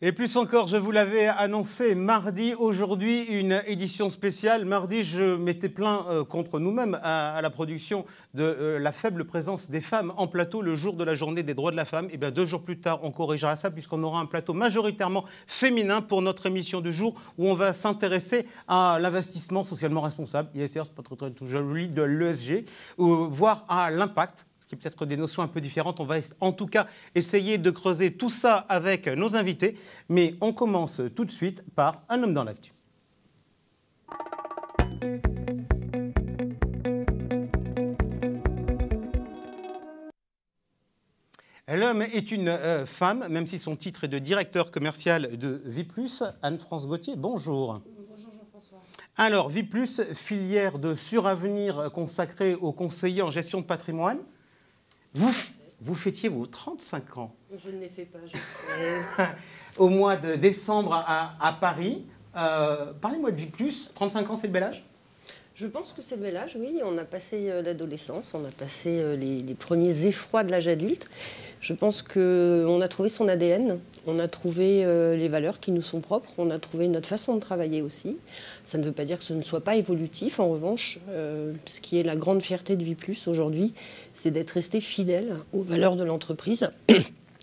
Et plus encore, je vous l'avais annoncé mardi, aujourd'hui, une édition spéciale. Mardi, je m'étais plaint contre nous-mêmes à la production de la faible présence des femmes en plateau le jour de la journée des droits de la femme. Et bien 2 jours plus tard, on corrigera ça puisqu'on aura un plateau majoritairement féminin pour notre émission du jour où on va s'intéresser à l'investissement socialement responsable, ISR, c'est pas très tout joli, de l'ESG, voire à l'impact. Qui peut-être des notions un peu différentes. On va en tout cas essayer de creuser tout ça avec nos invités. Mais on commence tout de suite par un homme dans l'actu. L'homme est une femme, même si son titre est de directeur commercial de Viplus. Anne-France Gauthier, bonjour. Bonjour Jean-François. Alors, Viplus, filière de Suravenir consacrée aux conseillers en gestion de patrimoine. Vous fêtiez vos 35 ans. Je ne les fais pas, je sais. Au mois de décembre à Paris. Parlez-moi de Viplus. 35 ans, c'est le bel âge? Je pense que c'est le bel âge, oui. On a passé l'adolescence, on a passé les premiers effrois de l'âge adulte. Je pense qu'on a trouvé son ADN, on a trouvé les valeurs qui nous sont propres, on a trouvé notre façon de travailler aussi. Ça ne veut pas dire que ce ne soit pas évolutif. En revanche, ce qui est la grande fierté de Viplus aujourd'hui, c'est d'être resté fidèle aux valeurs de l'entreprise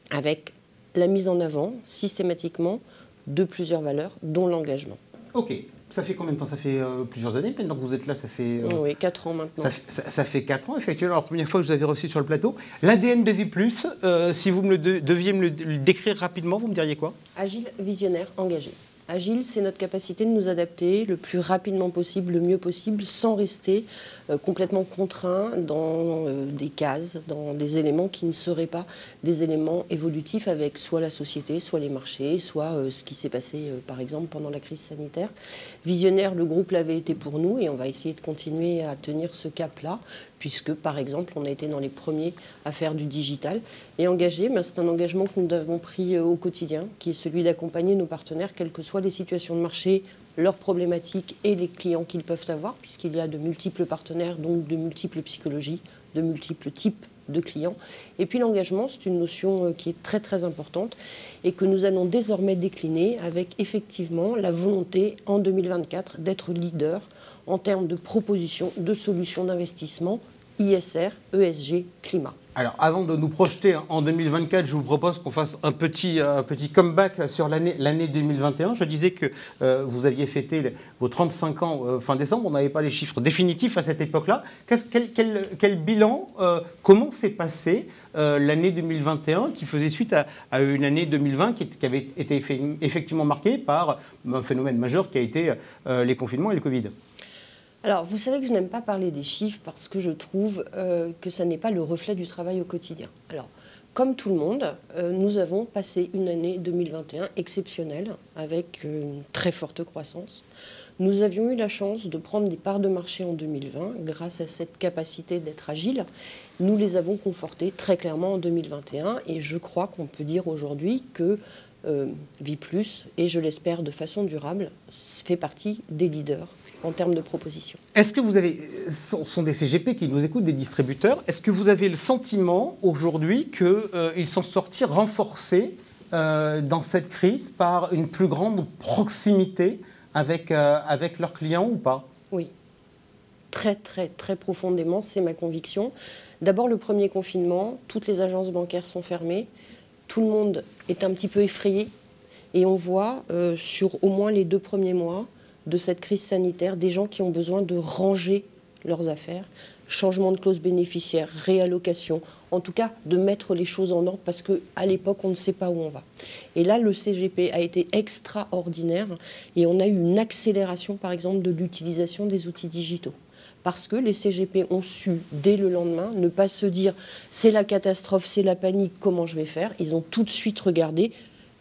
avec la mise en avant systématiquement de plusieurs valeurs, dont l'engagement. Ok. Ça fait combien de temps? Ça fait plusieurs années maintenant que vous êtes là, ça fait... Oui, 4 ans maintenant. Ça fait 4 ans, effectivement. Alors, la première fois que je vous avais reçu sur le plateau. L'ADN de Viplus, si vous deviez me le décrire rapidement, vous me diriez quoi? Agile, visionnaire, engagé. Agile, c'est notre capacité de nous adapter le plus rapidement possible, le mieux possible, sans rester complètement contraint dans des cases, dans des éléments qui ne seraient pas des éléments évolutifs avec soit la société, soit les marchés, soit ce qui s'est passé, par exemple, pendant la crise sanitaire. Visionnaire, le groupe l'avait été pour nous et on va essayer de continuer à tenir ce cap-là, puisque, par exemple, on a été dans les premiers à faire du digital. Et engagé, c'est un engagement que nous avons pris au quotidien, qui est celui d'accompagner nos partenaires, quelles que soient les situations de marché, leurs problématiques et les clients qu'ils peuvent avoir, puisqu'il y a de multiples partenaires, donc de multiples psychologies, de multiples types de clients. Et puis l'engagement, c'est une notion qui est très très importante et que nous allons désormais décliner avec effectivement la volonté en 2024 d'être leader en termes de propositions, de solutions d'investissement, ISR, ESG, climat. Alors, avant de nous projeter en 2024, je vous propose qu'on fasse un petit comeback sur l'année 2021. Je disais que vous aviez fêté vos 35 ans fin décembre. On n'avait pas les chiffres définitifs à cette époque-là. Quel bilan, comment s'est passée l'année 2021 qui faisait suite à une année 2020 qui avait été effectivement marquée par un phénomène majeur qui a été les confinements et le Covid? Alors, vous savez que je n'aime pas parler des chiffres parce que je trouve que ça n'est pas le reflet du travail au quotidien. Alors, comme tout le monde, nous avons passé une année 2021 exceptionnelle avec une très forte croissance. Nous avions eu la chance de prendre des parts de marché en 2020 grâce à cette capacité d'être agile. Nous les avons confortées très clairement en 2021 et je crois qu'on peut dire aujourd'hui que Viplus, et je l'espère de façon durable, fait partie des leaders en termes de propositions. Est-ce que vous avez, ce sont des CGP qui nous écoutent, des distributeurs, est-ce que vous avez le sentiment aujourd'hui qu'ils sont sortis renforcés dans cette crise par une plus grande proximité avec leurs clients ou pas? Oui, très très très profondément, c'est ma conviction. D'abord le premier confinement, toutes les agences bancaires sont fermées, tout le monde est un petit peu effrayé et on voit sur au moins les 2 premiers mois de cette crise sanitaire, des gens qui ont besoin de ranger leurs affaires, changement de clause bénéficiaire, réallocation, en tout cas de mettre les choses en ordre parce qu'à l'époque, on ne sait pas où on va. Et là, le CGP a été extraordinaire et on a eu une accélération, par exemple, de l'utilisation des outils digitaux. Parce que les CGP ont su, dès le lendemain, ne pas se dire « c'est la catastrophe, c'est la panique, comment je vais faire ?» Ils ont tout de suite regardé,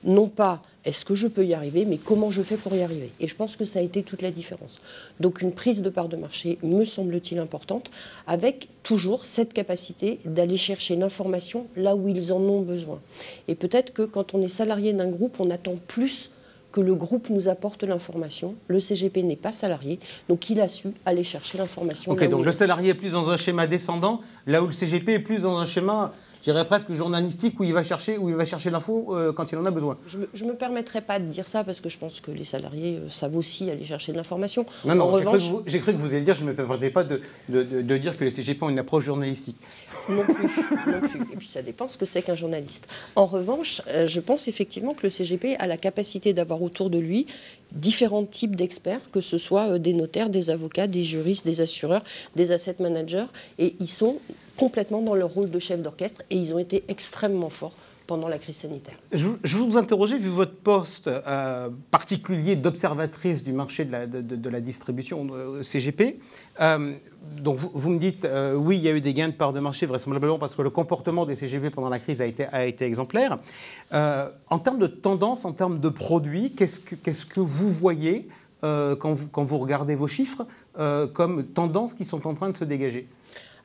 non pas « est-ce que je peux y arriver ?» mais « comment je fais pour y arriver ?» Et je pense que ça a été toute la différence. Donc une prise de part de marché, me semble-t-il, importante, avec toujours cette capacité d'aller chercher l'information là où ils en ont besoin. Et peut-être que quand on est salarié d'un groupe, on attend plus que le groupe nous apporte l'information. Le CGP n'est pas salarié, donc il a su aller chercher l'information. Ok, donc le salarié est plus dans un schéma descendant, là où le CGP est plus dans un schéma dirais presque journalistique, où il va chercher l'info quand il en a besoin. Je ne me permettrai pas de dire ça parce que je pense que les salariés savent aussi aller chercher de l'information. Non, non, j'ai cru que vous alliez dire, je ne me permettais pas de dire que les CGP ont une approche journalistique. Non plus, non plus. Et puis ça dépend ce que c'est qu'un journaliste. En revanche, je pense effectivement que le CGP a la capacité d'avoir autour de lui différents types d'experts, que ce soit des notaires, des avocats, des juristes, des assureurs, des asset managers, et ils sont complètement dans leur rôle de chef d'orchestre et ils ont été extrêmement forts pendant la crise sanitaire. Je vous interrogeais, vu votre poste particulier d'observatrice du marché de la distribution CGP. Donc vous me dites, oui, il y a eu des gains de part de marché, vraisemblablement parce que le comportement des CGP pendant la crise a été exemplaire. En termes de tendance, en termes de produits, qu'est-ce que vous voyez quand vous regardez vos chiffres comme tendances qui sont en train de se dégager?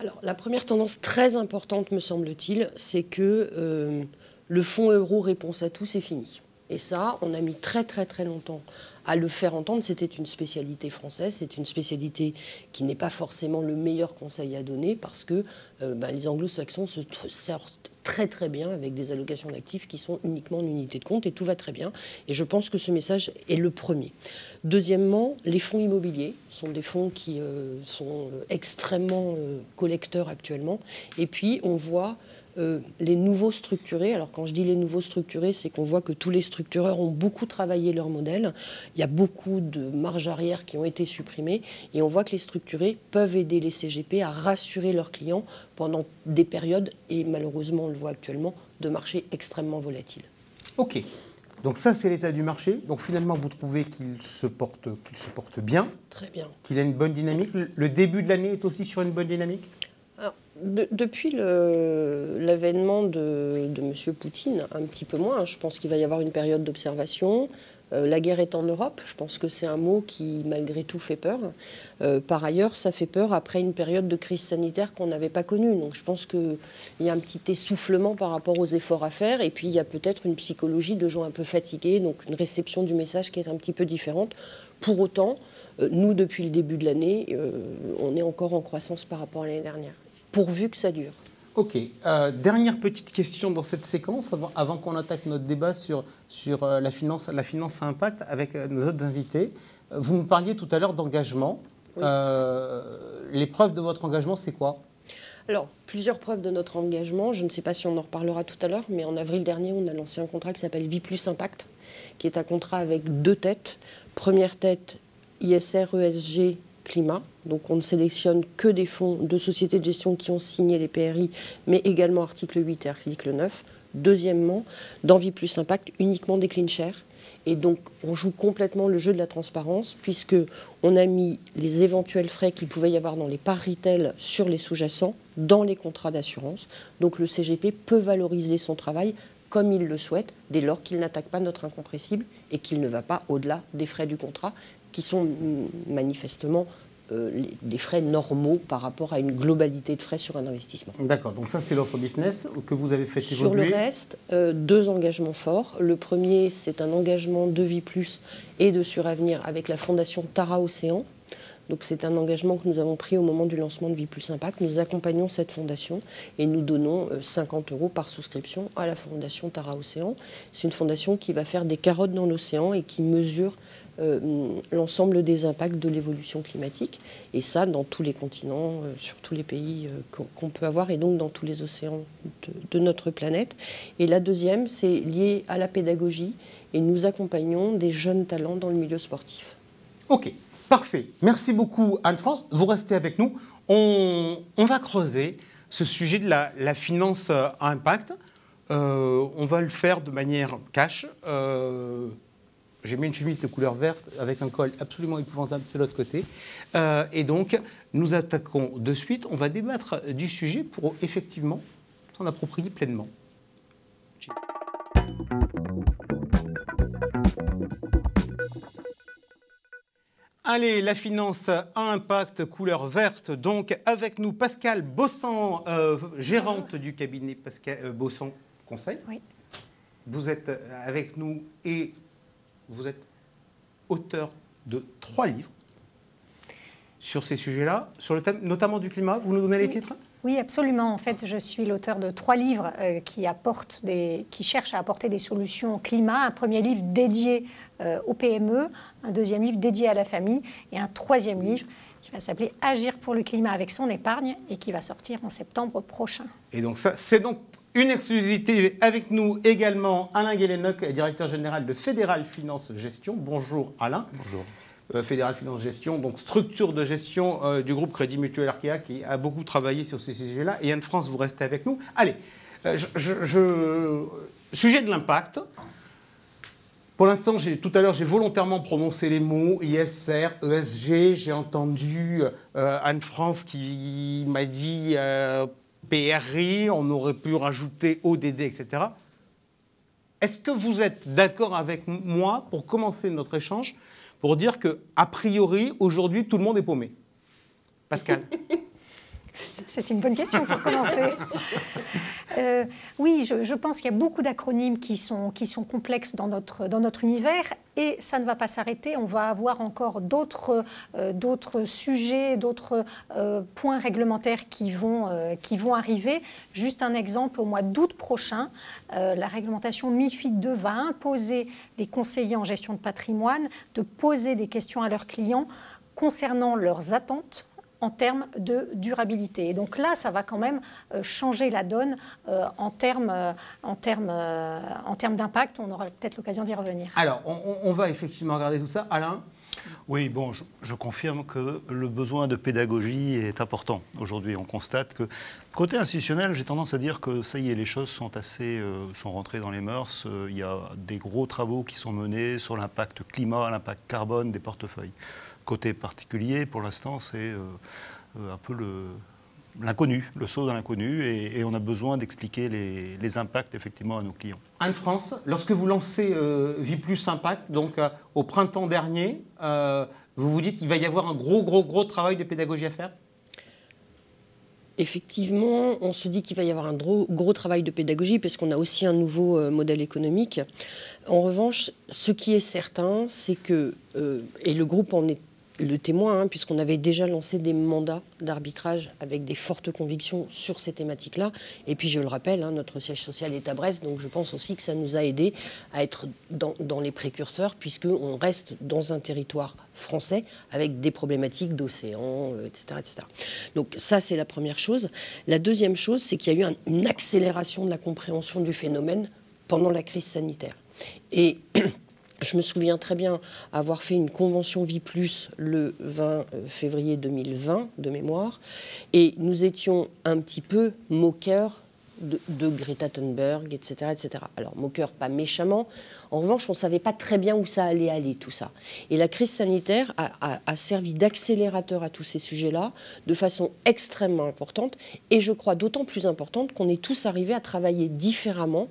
Alors, la première tendance très importante, me semble-t-il, c'est que le fonds euro réponse à tout, c'est fini. Et ça, on a mis très très très longtemps à le faire entendre. C'était une spécialité française, c'est une spécialité qui n'est pas forcément le meilleur conseil à donner parce que les anglo-saxons se sortent très très bien avec des allocations d'actifs qui sont uniquement en unité de compte et tout va très bien. Et je pense que ce message est le premier. Deuxièmement, les fonds immobiliers sont des fonds qui sont extrêmement collecteurs actuellement. Et puis on voit les nouveaux structurés. Alors quand je dis les nouveaux structurés, c'est qu'on voit que tous les structureurs ont beaucoup travaillé leur modèle. Il y a beaucoup de marges arrière qui ont été supprimées et on voit que les structurés peuvent aider les CGP à rassurer leurs clients pendant des périodes, et malheureusement on le voit actuellement, de marché extrêmement volatiles. Ok, donc ça c'est l'état du marché. Donc finalement vous trouvez qu'il se porte bien. Très bien. Qu'il a une bonne dynamique. Le début de l'année est aussi sur une bonne dynamique? Alors, depuis l'avènement de M. Poutine, un petit peu moins, je pense qu'il va y avoir une période d'observation. La guerre est en Europe, je pense que c'est un mot qui, malgré tout, fait peur. Par ailleurs, ça fait peur après une période de crise sanitaire qu'on n'avait pas connue. Donc je pense qu'il y a un petit essoufflement par rapport aux efforts à faire. Et puis il y a peut-être une psychologie de gens un peu fatigués, donc une réception du message qui est un petit peu différente. Pour autant, nous, depuis le début de l'année, on est encore en croissance par rapport à l'année dernière, pourvu que ça dure. Ok. Dernière petite question dans cette séquence, avant qu'on attaque notre débat sur la finance à impact avec nos autres invités. Vous me parliez tout à l'heure d'engagement. Oui. Les preuves de votre engagement, c'est quoi? Alors, plusieurs preuves de notre engagement. Je ne sais pas si on en reparlera tout à l'heure, mais en avril dernier, on a lancé un contrat qui s'appelle Vie Plus Impact, qui est un contrat avec 2 têtes. Première tête, ISR, ESG, climat. Donc on ne sélectionne que des fonds de sociétés de gestion qui ont signé les PRI, mais également article 8 et article 9. Deuxièmement, dans Vie Plus Impact, uniquement des clean shares. Et donc on joue complètement le jeu de la transparence, puisqu'on a mis les éventuels frais qu'il pouvait y avoir dans les parts retail sur les sous-jacents, dans les contrats d'assurance. Donc le CGP peut valoriser son travail comme il le souhaite, dès lors qu'il n'attaque pas notre incompressible et qu'il ne va pas au-delà des frais du contrat, qui sont manifestement des frais normaux par rapport à une globalité de frais sur un investissement. D'accord, donc ça c'est l'offre business que vous avez fait évoluer. Sur le reste, 2 engagements forts. Le premier, c'est un engagement de Vie Plus et de Suravenir avec la fondation Tara Océan. Donc c'est un engagement que nous avons pris au moment du lancement de Vie Plus Impact. Nous accompagnons cette fondation et nous donnons 50 € par souscription à la fondation Tara Océan. C'est une fondation qui va faire des carottes dans l'océan et qui mesure l'ensemble des impacts de l'évolution climatique. Et ça, dans tous les continents, sur tous les pays qu'on peut avoir, et donc dans tous les océans de notre planète. Et la deuxième, c'est lié à la pédagogie. Et nous accompagnons des jeunes talents dans le milieu sportif. Ok. Parfait. Merci beaucoup Anne-France. Vous restez avec nous. On va creuser ce sujet de la finance à impact. On va le faire de manière cash. J'ai mis une chemise de couleur verte avec un col absolument épouvantable, c'est l'autre côté. Et donc, nous attaquons de suite. On va débattre du sujet pour effectivement s'en approprier pleinement. Allez, la finance à impact, couleur verte. Donc, avec nous, Pascale Bossan, gérante du cabinet Bossan Conseil. Oui. Vous êtes avec nous et vous êtes auteur de 3 livres sur ces sujets-là, sur le thème notamment du climat. Vous nous donnez les titres ? Oui, absolument. En fait, je suis l'auteur de 3 livres qui cherchent à apporter des solutions au climat. Un premier livre dédié aux PME, un deuxième livre dédié à la famille et un troisième livre qui va s'appeler « Agir pour le climat avec son épargne » et qui va sortir en septembre prochain. Et donc ça, c'est donc une exclusivité avec nous également, Alain Guélénoc, directeur général de Fédéral Finance Gestion. Bonjour Alain. Bonjour. Fédéral Finance Gestion, donc structure de gestion du groupe Crédit Mutuel Arkea qui a beaucoup travaillé sur ces sujets-là. Et Anne-France, vous restez avec nous. Allez, sujet de l'impact. Pour l'instant, tout à l'heure, j'ai volontairement prononcé les mots ISR, ESG. J'ai entendu Anne-France qui m'a dit PRI, on aurait pu rajouter ODD, etc. Est-ce que vous êtes d'accord avec moi pour commencer notre échange pour dire qu'a priori, aujourd'hui, tout le monde est paumé? Pascal. C'est une bonne question pour commencer. Oui, je pense qu'il y a beaucoup d'acronymes qui sont complexes dans notre univers et ça ne va pas s'arrêter. On va avoir encore d'autres sujets, d'autres points réglementaires qui vont arriver. Juste un exemple, au mois d'août prochain, la réglementation MiFID II va imposer les conseillers en gestion de patrimoine de poser des questions à leurs clients concernant leurs attentes en termes de durabilité. Et donc là, ça va quand même changer la donne en termes d'impact. On aura peut-être l'occasion d'y revenir. Alors, on va effectivement regarder tout ça. Alain? Oui, bon, je confirme que le besoin de pédagogie est important. Aujourd'hui, on constate que, côté institutionnel, j'ai tendance à dire que ça y est, les choses sont sont rentrées dans les mœurs. Il y a des gros travaux qui sont menés sur l'impact climat, l'impact carbone des portefeuilles. Côté particulier, pour l'instant, c'est un peu l'inconnu, le saut dans l'inconnu, et on a besoin d'expliquer les impacts effectivement à nos clients. Anne-France, lorsque vous lancez Vie Plus Impact, donc au printemps dernier, vous vous dites qu'il va y avoir un gros travail de pédagogie à faire? Effectivement, on se dit qu'il va y avoir un gros travail de pédagogie parce qu'on a aussi un nouveau modèle économique. En revanche, ce qui est certain, c'est que, et le groupe en est le témoin, puisqu'on avait déjà lancé des mandats d'arbitrage avec des fortes convictions sur ces thématiques-là. Et puis, je le rappelle, notre siège social est à Brest, donc je pense aussi que ça nous a aidés à être dans les précurseurs, puisqu'on reste dans un territoire français avec des problématiques d'océan, etc., etc. Donc ça, c'est la première chose. La deuxième chose, c'est qu'il y a eu une accélération de la compréhension du phénomène pendant la crise sanitaire. Et je me souviens très bien avoir fait une convention Vie Plus le 20 février 2020, de mémoire, et nous étions un petit peu moqueurs de Greta Thunberg, etc., etc. Alors, moqueurs, pas méchamment. En revanche, on ne savait pas très bien où ça allait aller, tout ça. Et la crise sanitaire a servi d'accélérateur à tous ces sujets-là, de façon extrêmement importante, et je crois d'autant plus importante qu'on est tous arrivés à travailler différemment,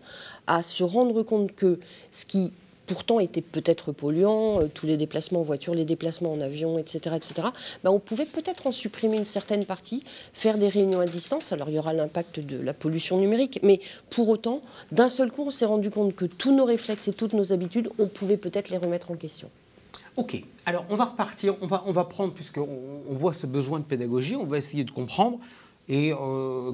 à se rendre compte que ce qui pourtant était peut-être polluant, tous les déplacements en voiture, les déplacements en avion, etc., etc., on pouvait peut-être en supprimer une certaine partie, faire des réunions à distance. Alors il y aura l'impact de la pollution numérique, mais pour autant, d'un seul coup, on s'est rendu compte que tous nos réflexes et toutes nos habitudes, on pouvait peut-être les remettre en question. Ok, alors on va repartir, on va prendre, puisqu'on voit ce besoin de pédagogie, on va essayer de comprendre. Et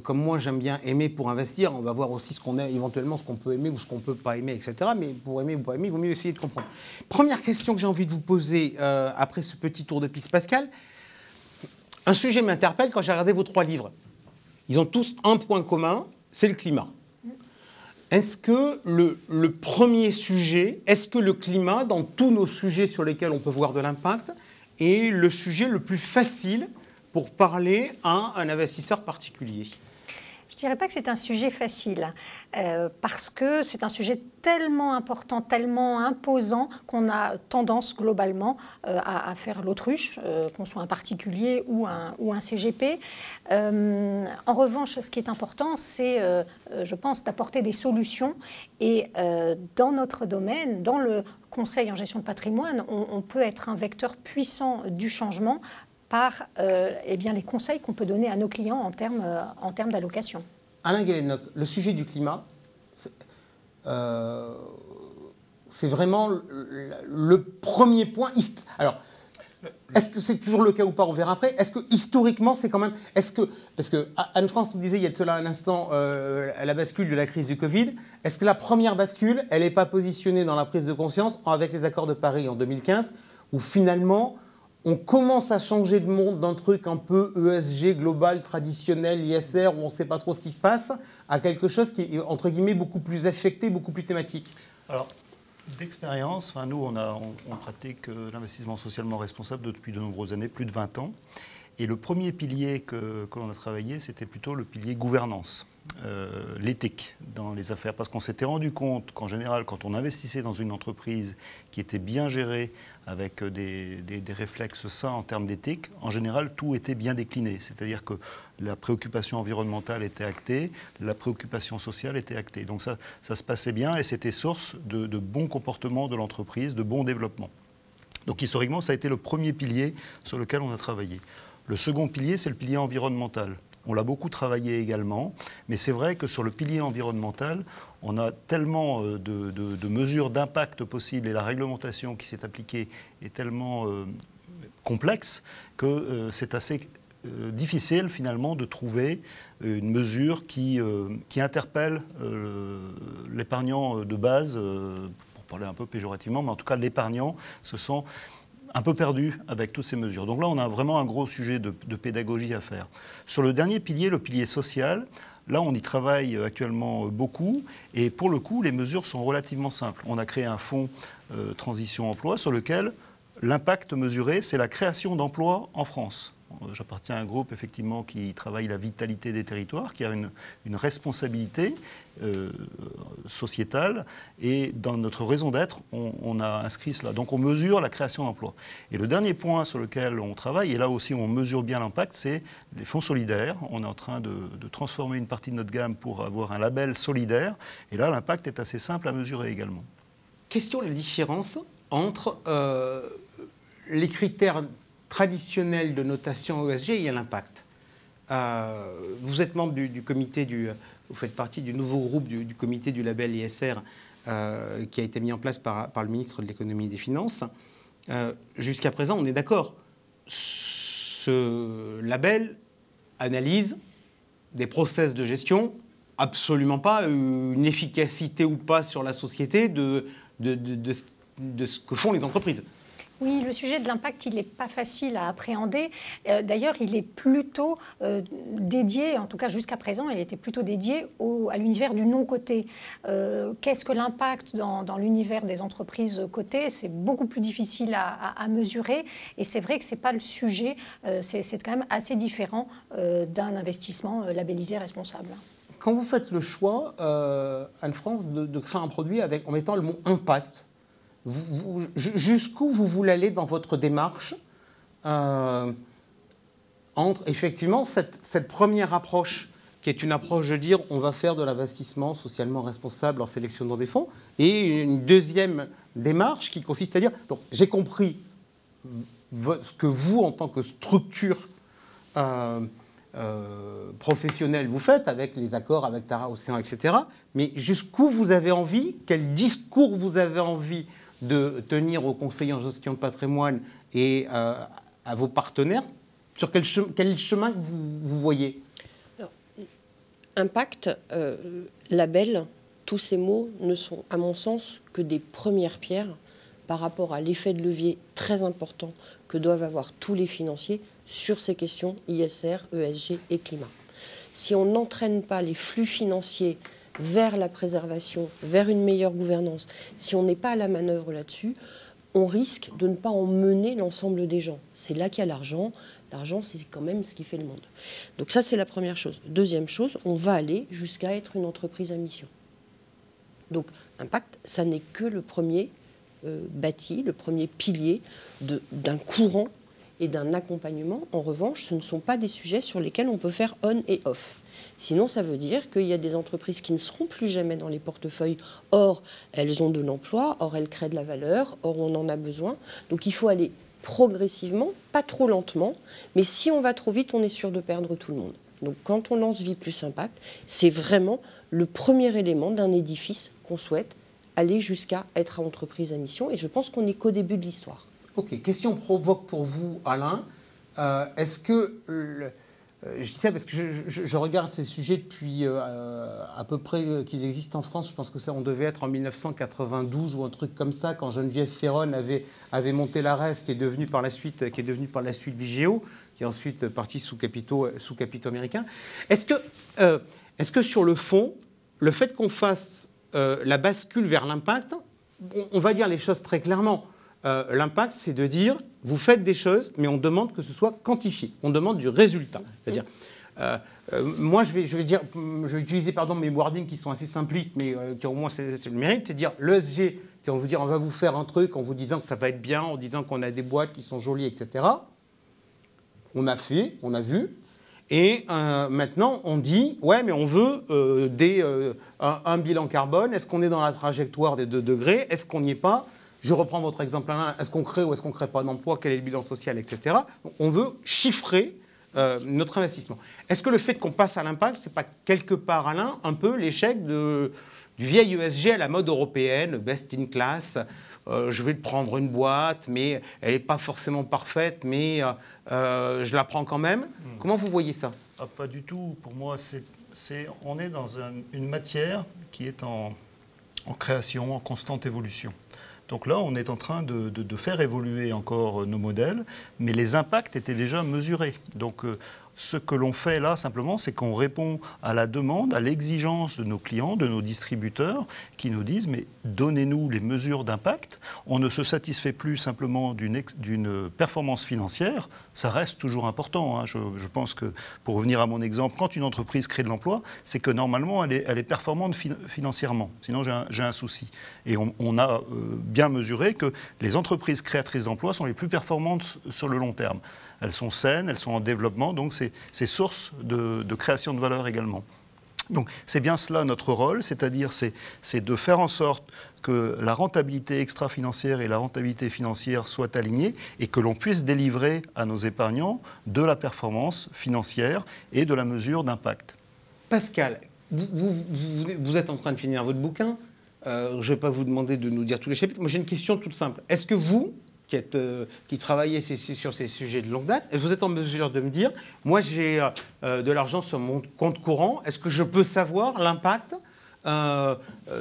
comme moi, j'aime bien aimer pour investir, on va voir aussi éventuellement ce qu'on peut aimer ou ce qu'on ne peut pas aimer, etc. Mais pour aimer ou pas aimer, il vaut mieux essayer de comprendre. Première question que j'ai envie de vous poser après ce petit tour de piste, Pascal. Un sujet m'interpelle quand j'ai regardé vos 3 livres. Ils ont tous un point commun, c'est le climat. Est-ce que le premier sujet, est-ce que le climat, dans tous nos sujets sur lesquels on peut voir de l'impact, est le sujet le plus facile pour parler à un investisseur particulier? Je ne dirais pas que c'est un sujet facile, parce que c'est un sujet tellement important, tellement imposant, qu'on a tendance globalement à faire l'autruche, qu'on soit un particulier ou un CGP. En revanche, ce qui est important, c'est, je pense, d'apporter des solutions. Et dans notre domaine, dans le conseil en gestion de patrimoine, on peut être un vecteur puissant du changement par les conseils qu'on peut donner à nos clients en termes d'allocation. Alain Guélénoc, le sujet du climat, c'est vraiment le premier point. Alors, Est-ce que c'est toujours le cas ou pas? On verra après. Est-ce que historiquement, c'est quand même... Parce que Anne-France nous disait il y a de cela un instant la bascule de la crise du Covid. Est-ce que la première bascule, elle n'est pas positionnée dans la prise de conscience avec les accords de Paris en 2015, où finalement, on commence à changer de monde d'un truc un peu ESG, global, traditionnel, ISR, où on ne sait pas trop ce qui se passe, à quelque chose qui est, entre guillemets, beaucoup plus affecté, beaucoup plus thématique? Alors, d'expérience, nous, on pratique l'investissement socialement responsable depuis de nombreuses années, plus de 20 ans. Et le premier pilier que l'on a travaillé, c'était plutôt le pilier gouvernance, l'éthique dans les affaires. Parce qu'on s'était rendu compte qu'en général, quand on investissait dans une entreprise qui était bien gérée, avec des réflexes sains en termes d'éthique, en général, tout était bien décliné. C'est-à-dire que la préoccupation environnementale était actée, la préoccupation sociale était actée. Donc ça se passait bien et c'était source de bons comportements de l'entreprise, de bons développements. Donc historiquement, ça a été le premier pilier sur lequel on a travaillé. Le second pilier, c'est le pilier environnemental. On l'a beaucoup travaillé également, mais c'est vrai que sur le pilier environnemental, on a tellement de mesures d'impact possibles et la réglementation qui s'est appliquée est tellement complexe que c'est assez difficile finalement de trouver une mesure qui interpelle l'épargnant de base, pour parler un peu péjorativement, mais en tout cas l'épargnant se sent un peu perdu avec toutes ces mesures. Donc là, on a vraiment un gros sujet de pédagogie à faire. Sur le dernier pilier, le pilier social, là, on y travaille actuellement beaucoup. Et pour le coup, les mesures sont relativement simples. On a créé un fonds transition emploi sur lequel l'impact mesuré, c'est la création d'emplois en France. J'appartiens à un groupe effectivement qui travaille la vitalité des territoires, qui a une responsabilité sociétale, et dans notre raison d'être, on a inscrit cela. Donc on mesure la création d'emplois. Et le dernier point sur lequel on travaille, et là aussi on mesure bien l'impact, c'est les fonds solidaires. On est en train de transformer une partie de notre gamme pour avoir un label solidaire, et là l'impact est assez simple à mesurer également. Question de la différence entre les critères traditionnel de notation ESG et l'impact. Vous êtes membre du comité vous faites partie du nouveau groupe du comité du label ISR qui a été mis en place par le ministre de l'économie et des finances. Jusqu'à présent, on est d'accord. Ce label analyse des process de gestion, absolument pas une efficacité ou pas sur la société de ce que font les entreprises. Oui, le sujet de l'impact, il n'est pas facile à appréhender. D'ailleurs, il est plutôt dédié, en tout cas jusqu'à présent, il était plutôt dédié à l'univers du non-coté. Qu'est-ce que l'impact dans l'univers des entreprises cotées? C'est beaucoup plus difficile à mesurer. Et c'est vrai que ce n'est pas le sujet, c'est quand même assez différent d'un investissement labellisé responsable. Quand vous faites le choix, Anne-France, de créer un produit en mettant le mot « impact », jusqu'où vous voulez aller dans votre démarche entre effectivement cette première approche qui est une approche de dire on va faire de l'investissement socialement responsable en sélectionnant des fonds, et une deuxième démarche qui consiste à dire donc j'ai compris ce que vous en tant que structure professionnelle vous faites avec les accords avec Tara Océan, etc. Mais jusqu'où vous avez envie, quel discours vous avez envie de tenir aux conseillers en gestion de patrimoine et à vos partenaires, sur quel chemin vous voyez? Alors, impact, label, tous ces mots ne sont, à mon sens, que des premières pierres par rapport à l'effet de levier très important que doivent avoir tous les financiers sur ces questions ISR, ESG et climat. Si on n'entraîne pas les flux financiers vers la préservation, vers une meilleure gouvernance, si on n'est pas à la manœuvre là-dessus, on risque de ne pas emmener l'ensemble des gens. C'est là qu'il y a l'argent. L'argent, c'est quand même ce qui fait le monde. Donc ça, c'est la première chose. Deuxième chose, on va aller jusqu'à être une entreprise à mission. Donc, impact, ça n'est que le premier bâti, le premier pilier d'un courant et d'un accompagnement. En revanche, ce ne sont pas des sujets sur lesquels on peut faire on et off. Sinon, ça veut dire qu'il y a des entreprises qui ne seront plus jamais dans les portefeuilles. Or, elles ont de l'emploi, or, elles créent de la valeur, or, on en a besoin. Donc, il faut aller progressivement, pas trop lentement, mais si on va trop vite, on est sûr de perdre tout le monde. Donc, quand on lance Vie plus Impact, c'est vraiment le premier élément d'un édifice qu'on souhaite aller jusqu'à être à entreprise à mission. Et je pense qu'on n'est qu'au début de l'histoire. Ok, question provoque pour vous, Alain. Est-ce que... je dis ça parce que je regarde ces sujets depuis à peu près qu'ils existent en France. Je pense que ça, on devait être en 1992 ou un truc comme ça, quand Geneviève Ferron avait monté l'ARES, qui est devenu par la suite Vigéo, qui est ensuite parti sous capitaux américains. Est-ce que sur le fond, le fait qu'on fasse la bascule vers l'impact, on va dire les choses très clairement. L'impact, c'est de dire, vous faites des choses, mais on demande que ce soit quantifié. On demande du résultat. C'est-à-dire, moi, je vais utiliser mes wordings qui sont assez simplistes, mais qui au moins c'est le mérite, c'est dire l'ESG, c'est on vous dire on va vous faire un truc en vous disant que ça va être bien, en disant qu'on a des boîtes qui sont jolies, etc. On a fait, on a vu. Et maintenant, on dit, ouais, mais on veut un bilan carbone. Est-ce qu'on est dans la trajectoire des 2 degrés? Est-ce qu'on n'y est pas? Je reprends votre exemple, Alain. Est-ce qu'on crée ou est-ce qu'on ne crée pas d'emploi? Quel est le bilan social, etc. On veut chiffrer notre investissement. Est-ce que le fait qu'on passe à l'impact, c'est pas quelque part, Alain, un peu l'échec du vieil ESG à la mode européenne, best in class? Je vais prendre une boîte, mais elle n'est pas forcément parfaite, mais je la prends quand même. Comment vous voyez ça? Pas du tout. Pour moi, on est dans une matière qui est en création, en constante évolution. Donc là, on est en train de faire évoluer encore nos modèles, mais les impacts étaient déjà mesurés. Donc ce que l'on fait là, simplement, c'est qu'on répond à la demande, à l'exigence de nos clients, de nos distributeurs, qui nous disent « mais donnez-nous les mesures d'impact ». On ne se satisfait plus simplement d'une performance financière, ça reste toujours important. Hein. Je pense que, pour revenir à mon exemple, quand une entreprise crée de l'emploi, c'est que normalement, elle est performante financièrement. Sinon, j'ai un souci. Et on a bien mesuré que les entreprises créatrices d'emplois sont les plus performantes sur le long terme. Elles sont saines, elles sont en développement, donc c'est source de création de valeur également. Donc c'est bien cela notre rôle, c'est-à-dire c'est de faire en sorte que la rentabilité extra-financière et la rentabilité financière soient alignées et que l'on puisse délivrer à nos épargnants de la performance financière et de la mesure d'impact. Pascal, vous êtes en train de finir votre bouquin. Je ne vais pas vous demander de nous dire tous les chapitres. Moi j'ai une question toute simple. Est-ce que vous, qui travaillez sur ces sujets de longue date, vous êtes en mesure de me dire, moi j'ai de l'argent sur mon compte courant, est-ce que je peux savoir l'impact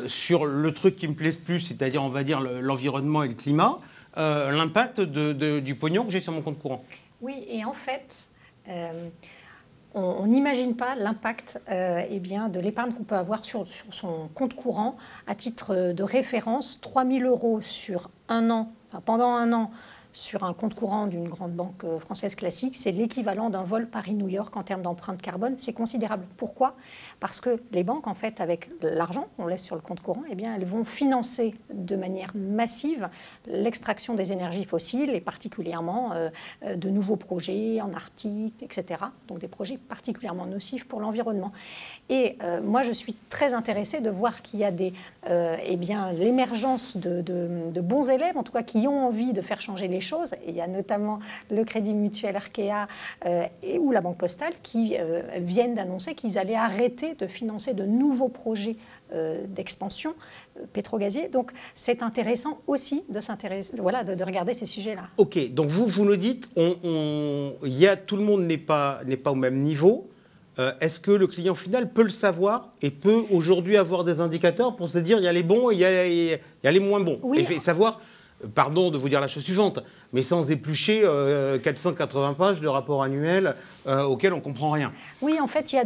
sur le truc qui me plaît le plus, c'est-à-dire on va dire l'environnement et le climat, l'impact du pognon que j'ai sur mon compte courant? Oui, et en fait, on n'imagine pas l'impact de l'épargne qu'on peut avoir sur son compte courant. À titre de référence, 3 000 € sur un an, pendant un an, sur un compte courant d'une grande banque française classique, c'est l'équivalent d'un vol Paris-New York en termes d'empreinte carbone. C'est considérable. Pourquoi? Parce que les banques, en fait, avec l'argent qu'on laisse sur le compte courant, eh bien, elles vont financer de manière massive l'extraction des énergies fossiles et particulièrement de nouveaux projets en Arctique, etc. Donc des projets particulièrement nocifs pour l'environnement. Et moi, je suis très intéressée de voir qu'il y a l'émergence de bons élèves, en tout cas qui ont envie de faire changer les choses. Et il y a notamment le Crédit Mutuel Arkea ou la Banque Postale qui viennent d'annoncer qu'ils allaient arrêter de financer de nouveaux projets d'expansion pétrogazier. Donc c'est intéressant aussi de regarder ces sujets-là. Ok, donc vous nous dites, tout le monde n'est pas au même niveau. Est-ce que le client final peut le savoir et peut aujourd'hui avoir des indicateurs pour se dire il y a les bons et il y a les moins bons? Oui. Et savoir, pardon de vous dire la chose suivante, mais sans éplucher 480 pages de rapport annuel auquel on ne comprend rien. Oui, en fait, il y a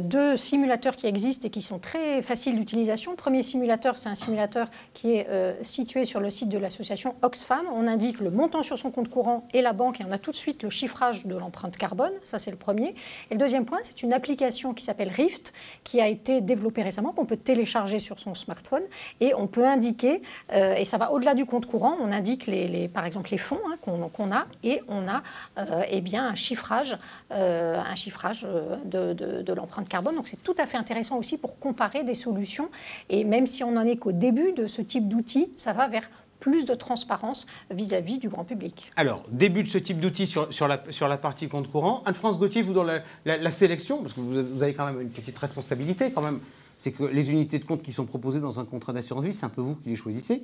deux simulateurs qui existent et qui sont très faciles d'utilisation. Le premier simulateur, c'est un simulateur qui est situé sur le site de l'association Oxfam. On indique le montant sur son compte courant et la banque, et on a tout de suite le chiffrage de l'empreinte carbone. Ça, c'est le premier. Et le deuxième point, c'est une application qui s'appelle Rift, qui a été développée récemment, qu'on peut télécharger sur son smartphone. Et on peut indiquer, et ça va au-delà du compte courant, on indique par exemple les fonds qu'on a, et on a un chiffrage de l'empreinte carbone. Donc c'est tout à fait intéressant aussi pour comparer des solutions. Et même si on n'en est qu'au début de ce type d'outils, ça va vers plus de transparence vis-à-vis du grand public. Alors, début de ce type d'outils sur la partie compte courant. Anne-France Gauthier, vous dans la sélection, parce que vous avez quand même une petite responsabilité quand même c'est que les unités de compte qui sont proposées dans un contrat d'assurance vie, c'est un peu vous qui les choisissez.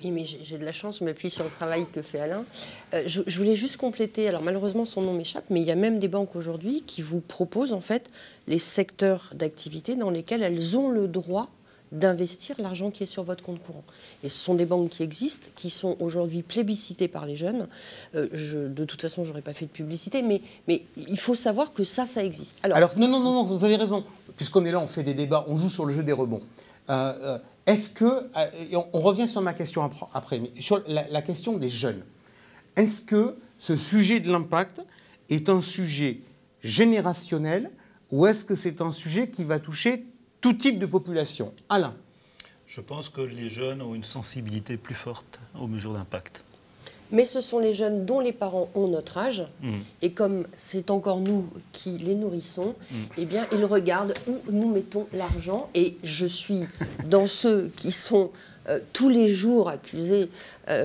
Oui, mais j'ai de la chance, je m'appuie sur le travail que fait Alain. Je voulais juste compléter, alors malheureusement son nom m'échappe, mais il y a même des banques aujourd'hui qui vous proposent en fait les secteurs d'activité dans lesquels elles ont le droit d'investir l'argent qui est sur votre compte courant. Et ce sont des banques qui existent, qui sont aujourd'hui plébiscitées par les jeunes. De toute façon, je n'aurais pas fait de publicité, mais il faut savoir que ça existe. Alors non, vous avez raison. Puisqu'on est là, on fait des débats, on joue sur le jeu des rebonds. Est-ce que, on revient sur ma question après, mais sur la question des jeunes, est-ce que ce sujet de l'impact est un sujet générationnel ou est-ce que c'est un sujet qui va toucher tout type de population? Alain? Je pense que les jeunes ont une sensibilité plus forte aux mesures d'impact. Mais ce sont les jeunes dont les parents ont notre âge, et comme c'est encore nous qui les nourrissons, eh bien, ils regardent où nous mettons l'argent. Et je suis dans ceux qui sont tous les jours accusés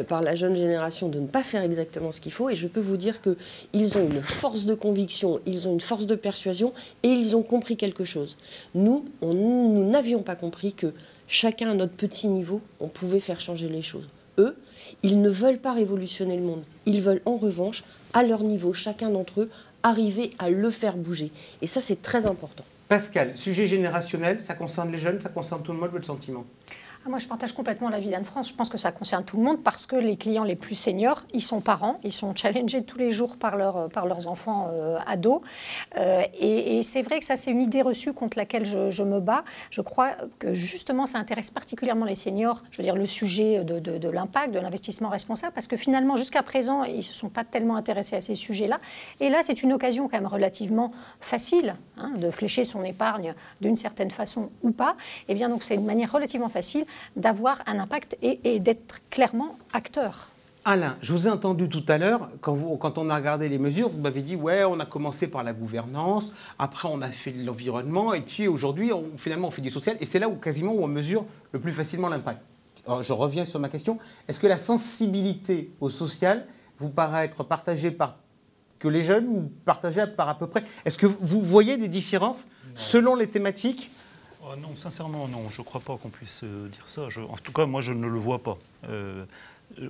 par la jeune génération de ne pas faire exactement ce qu'il faut. Et je peux vous dire qu'ils ont une force de conviction, ils ont une force de persuasion, et ils ont compris quelque chose. Nous n'avions pas compris que chacun à notre petit niveau, on pouvait faire changer les choses. Eux, ils ne veulent pas révolutionner le monde. Ils veulent en revanche, à leur niveau, chacun d'entre eux, arriver à le faire bouger. Et ça, c'est très important. Pascal, sujet générationnel, ça concerne les jeunes, ça concerne tout le monde, votre sentiment? Moi, je partage complètement l'avis d'Anne-France. Je pense que ça concerne tout le monde parce que les clients les plus seniors, ils sont parents, ils sont challengés tous les jours par leurs enfants ados. Et c'est vrai que ça, c'est une idée reçue contre laquelle je me bats. Je crois que justement, ça intéresse particulièrement les seniors, je veux dire, le sujet de l'impact, de l'investissement responsable, parce que finalement, jusqu'à présent, ils ne se sont pas tellement intéressés à ces sujets-là. Et là, c'est une occasion quand même relativement facile de flécher son épargne d'une certaine façon ou pas. Et bien, donc, c'est une manière relativement facile d'avoir un impact et d'être clairement acteur. Alain, je vous ai entendu tout à l'heure, quand on a regardé les mesures, vous m'avez dit, ouais, on a commencé par la gouvernance, après on a fait l'environnement, et puis aujourd'hui, finalement, on fait du social, et c'est là où quasiment on mesure le plus facilement l'impact. Alors, je reviens sur ma question. Est-ce que la sensibilité au social vous paraît être partagée par que les jeunes ou partagée par à peu près? Est-ce que vous voyez des différences selon les thématiques? Oh non, sincèrement, non. Je ne crois pas qu'on puisse dire ça. En tout cas, moi, je ne le vois pas.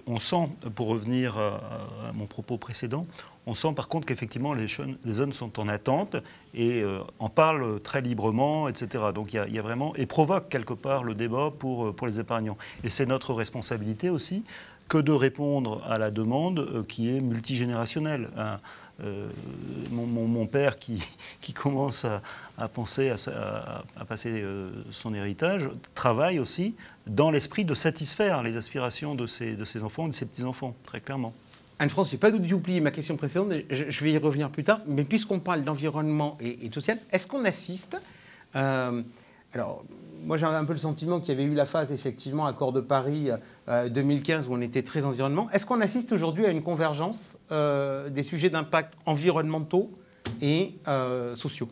On sent, pour revenir à mon propos précédent, on sent par contre qu'effectivement les jeunes sont en attente et en parlent très librement, etc. Donc il y a vraiment, et provoque quelque part le débat pour les épargnants. Et c'est notre responsabilité aussi que de répondre à la demande qui est multigénérationnelle. Mon père qui commence à penser à passer son héritage travaille aussi dans l'esprit de satisfaire les aspirations de ses enfants et de ses petits-enfants, très clairement. Anne-France, je n'ai pas dû oublier ma question précédente, je vais y revenir plus tard, mais puisqu'on parle d'environnement et de social, est-ce qu'on assiste alors, moi j'ai un peu le sentiment qu'il y avait eu la phase, effectivement, accord de Paris 2015, où on était très environnement. Est-ce qu'on assiste aujourd'hui à une convergence des sujets d'impact environnementaux et sociaux?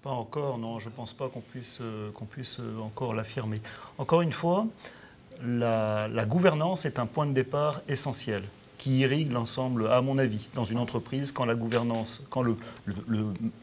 Pas encore, non, je ne pense pas qu'on puisse encore l'affirmer. Encore une fois, la gouvernance est un point de départ essentiel qui irrigue l'ensemble, à mon avis, dans une entreprise, quand la gouvernance, quand le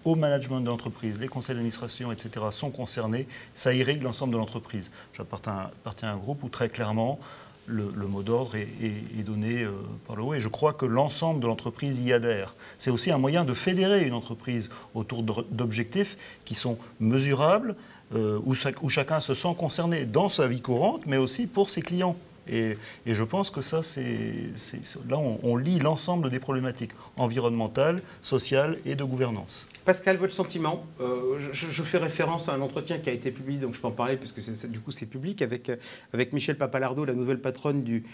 haut management de l'entreprise, les conseils d'administration, etc., sont concernés, ça irrigue l'ensemble de l'entreprise. J'appartiens à un groupe où, très clairement, le mot d'ordre est donné par le haut, et je crois que l'ensemble de l'entreprise y adhère. C'est aussi un moyen de fédérer une entreprise autour d'objectifs qui sont mesurables, où chacun se sent concerné dans sa vie courante, mais aussi pour ses clients. Et je pense que ça, là, on lie l'ensemble des problématiques environnementales, sociales et de gouvernance. Pascal, votre sentiment? Je fais référence à un entretien qui a été publié, donc je peux en parler puisque du coup c'est public, avec Michel Papalardo, la nouvelle patronne du